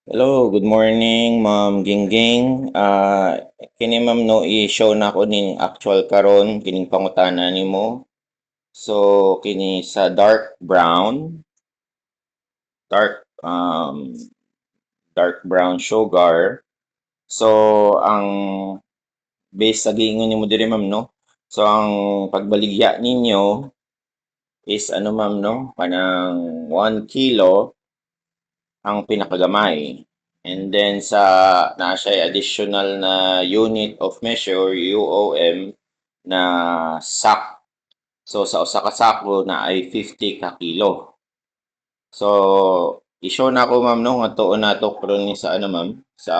Hello, good morning, Ma'am Gingging. Kini ma'am no i-show na ko ning actual karon kining pangutana nimo. So kini sa dark dark brown sugar. So ang base sa giingon nimo diri ma'am no. So ang pagbaligya ninyo is ano ma'am no, kanang 1 kilo ang pinakagamay. And then sa naa siya additional na unit of measure UOM na sack. So sa usa ka sako na ay 50 ka kilo. So i-show na ako ma'am no nga tuon nato karon ni sa ano ma'am sa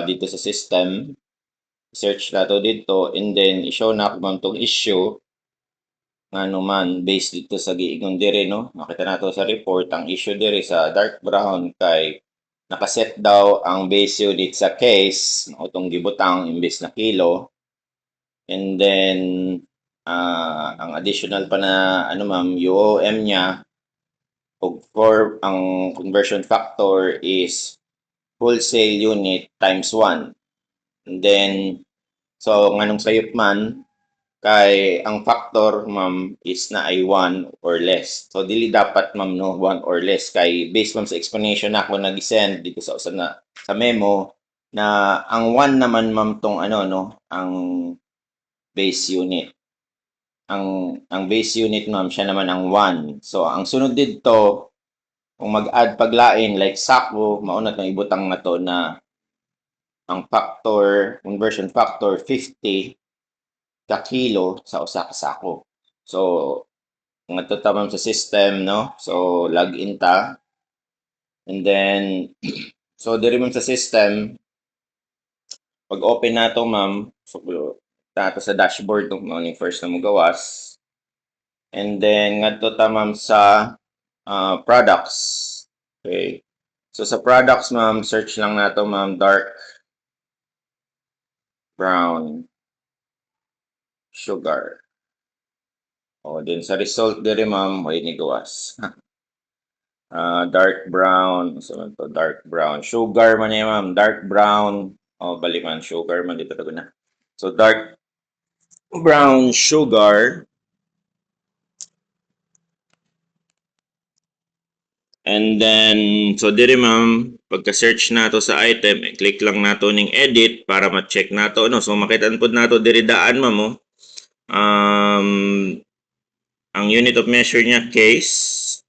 dito sa system. Search nato dito and then i-show na ako ma'am tong issue nga man based dito sa giingon dire no. Makita nato sa report ang issue dire sa dark brown kay nakaset daw ang base unit sa case utong gibutang imbes na kilo. And then ang additional pa na ano ma'am UOM niya for ang conversion factor is wholesale unit times 1. And then so nganong sayop man kay ang factor ma'am is na ay 1 or less. So dili dapat ma'am no 1 or less kay based ma'am sa explanation na ako nag-send dito sa usa na sa memo na ang 1 naman ma'am tong ano no ang base unit. Ang base unit ma'am siya naman ang 1. So ang sunod didto kung mag-add paglain like sako mauna tong ibutang na to na ang factor conversion factor 50 ka kilo sa usa ka sako. So ngadto ta ma'am sa system no. So log in ta and then so diri ma'am sa system pag open nato ma'am so nato sa dashboard no mao ni first na mo gawas. And then ngadto ta ma'am sa products. Okay. So sa products ma'am search lang nato ma'am dark brown sugar. O din sa result diri ma'am way ni gawas. Dark brown, so to dark brown. Sugar man yan ma'am, dark brown. O bali man sugar man dito na. So dark brown sugar. And then so diri ma'am, pagka-search nato sa item, i-click lang nato ning edit para ma-check nato no. So makita-an pud nato diri daan ma'am mo. Ang unit of measure niya case.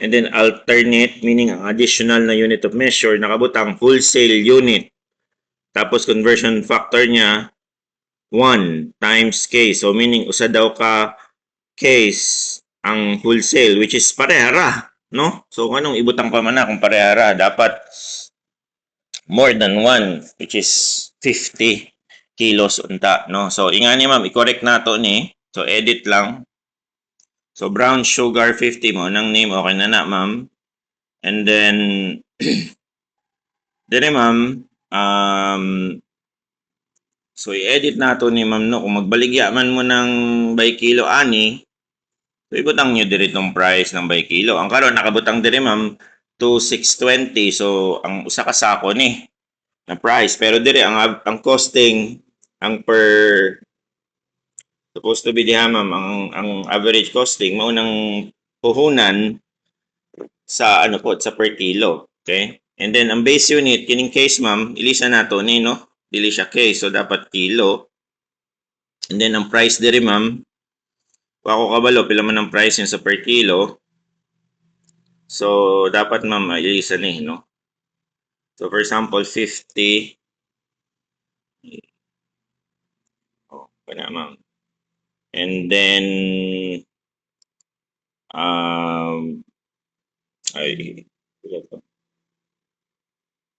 And then alternate, meaning ang additional na unit of measure, nakabutang wholesale unit. Tapos conversion factor niya, 1 times case. So meaning, usa daw ka case ang wholesale, which is parehara. No? So anong ibutang pa man na kung parehara? Dapat more than 1, which is 50 kilos unta. No? So ingani ma'am, i-correct nato ni. So edit lang. So brown sugar 50 mo, nang name, okay na ma'am. And then, dire ma'am, so i-edit nato ni ma'am no, kung magbaligya man mo ng by kilo ani, so ibutang nyo dire itong price ng by kilo. Ang karon nakabutang dire ma'am, 2,620. So, ang usa ka sako ni na price. Pero dire ang costing, ang per supposed to be diha ma'am, ang average costing mao nang puhunan sa ano po sa per kilo. Okay? And then ang base unit kining case ma'am, ilisa nato ni no. Dili siya case so dapat kilo. And then ang price diri ma'am, wa ko kabalo pila man ang price niya sa per kilo. So dapat ma'am ilisa ni no. So for example 50 kana ma'am. And then ay pila to?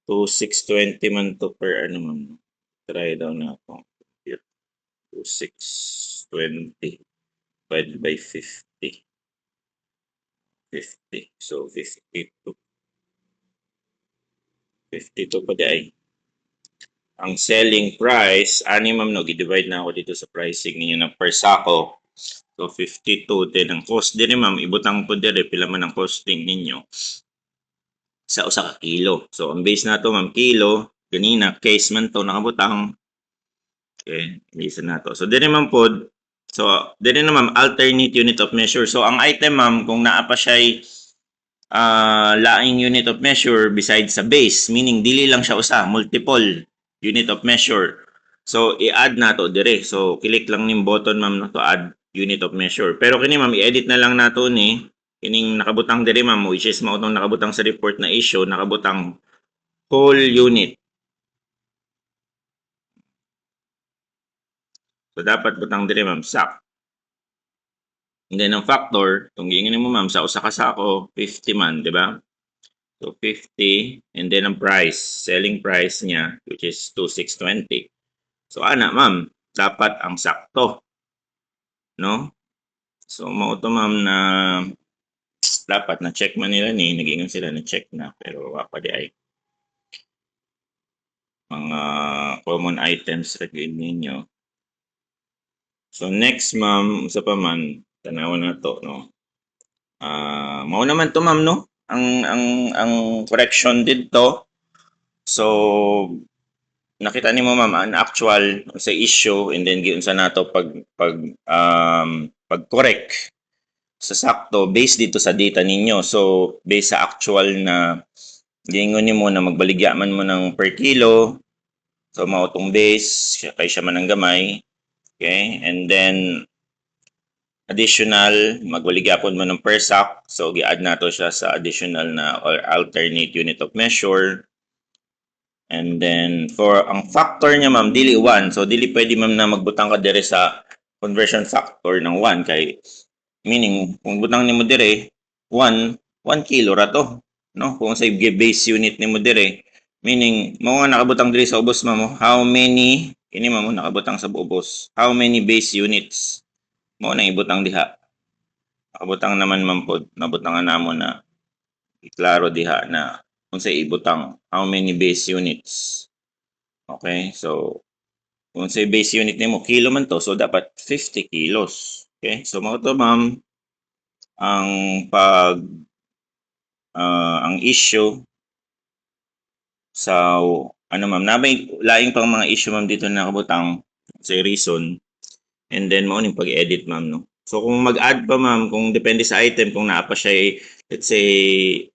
2,620 man to per ano ma'am. Try daw na ako. 2,620 divided by 50. 50. So 52. 52 pa di ay. Ang selling price, ani ma'am no, gi-divide na ako dito sa pricing ninyo ng per sako. So 52 din ang cost din ma'am, ibutang po dire pila man ang costing ninyo. sa usa ka kilo. So ang base nato ma'am kilo, ganina case man to nakabutang. Okay, listen nato. So diri man pod, so diri na ma'am alternate unit of measure. So ang item ma'am kung naa pa siya'y laing unit of measure besides sa base, meaning dili lang siya usa, multiple unit of measure. So i-add nato dire. So click lang ning button ma'am no to add unit of measure. Pero kini ma'am i-edit na lang nato ni kining nakabutang dire ma'am, which is mao tong nakabutang sa report na issue, nakabutang whole unit. So dapat butang dire ma'am sak. And then ang factor, kung giingin mo ma'am sa usa ka sako 50 man, di ba? So 50 and then ang price, selling price niya which is 2,620. So ana ma'am, dapat ang sakto. No? So mao to ma'am na dapat na check man nila ni, nag-ingon sila na check na pero wa pa di ay mga common items ra gyud ninyo. So next ma'am, usa pa man tanawon nato no. Mao naman to ma'am no. Ang correction dito. So nakita nimo ma'am ang actual sa issue and then giunsa nato pag correct sa sakto based dito sa data ninyo. So based sa actual na giingon nimo na magbaligya man mo ng per kilo. So mao tong base kay siya man ang gamay. Okay? And then additional, magwaligyapon mo ng per sack. So, gi-add nato siya sa additional na or alternate unit of measure. And then, for ang factor niya, ma'am, dili 1. So, dili pwede, ma'am, na magbutang ka dire sa conversion factor ng 1. Kay, meaning, kung butang ni mo dire, 1 kilo ra to. No? Kung sa base unit ni mo dire, meaning, mga nakabutang dire sa ubos, ma'am, how many, ini ma'am, nakabutang sa ubos, how many base units mo na ibutang diha. Nakabutang naman man pod, nabutangan namo na iklaro diha na unsay ibutang, how many base units. Okay, so kung say base unit nimo kilo man to, so dapat 50 kilos. Okay, so mao to ma'am ang ang issue sa ano ma'am, nabay laing pang mga issue ma'am dito na nakabutang sa reason. And then mo ning pag-edit ma'am no. So kung mag-add pa ma'am, kung depende sa item, kung naa pa siya let's say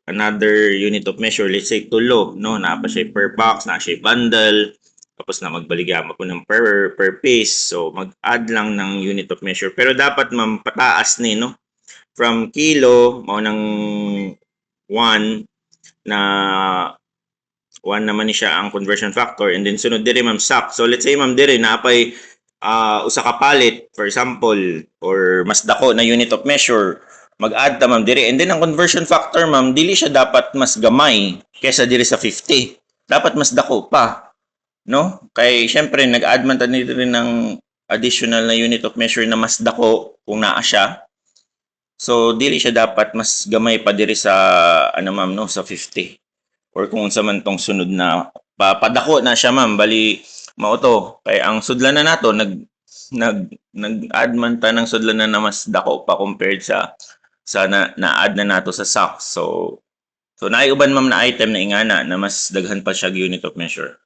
another unit of measure, let's say tulo, no, naa pa siya per box, naa siya bundle, tapos na magbaligya po ng per piece. So mag-add lang ng unit of measure. Pero dapat ma'am pataas ni no. From kilo mao nang 1 na 1 naman ni siya ang conversion factor and then sunod dire ma'am sack. So let's say ma'am dire naapay usa ka palit for example or mas dako na unit of measure, mag-add ta ma'am dire and then ang conversion factor ma'am dili siya dapat mas gamay kaysa dire sa 50. Dapat mas dako pa, no? Kay syempre nag-add man ta dito rin ng additional na unit of measure na mas dako kung naa siya. So dili siya dapat mas gamay pa dire sa ano ma'am no sa 50. Or kung sa man tong sunod na padako na siya ma'am bali mao to kay ang sudlanan nato nag-add man ta ng sudlanan na mas dako pa compared sa na-add na nato sa SOX. So naay uban ma'am na item na ingana na mas daghan pa siya unit of measure.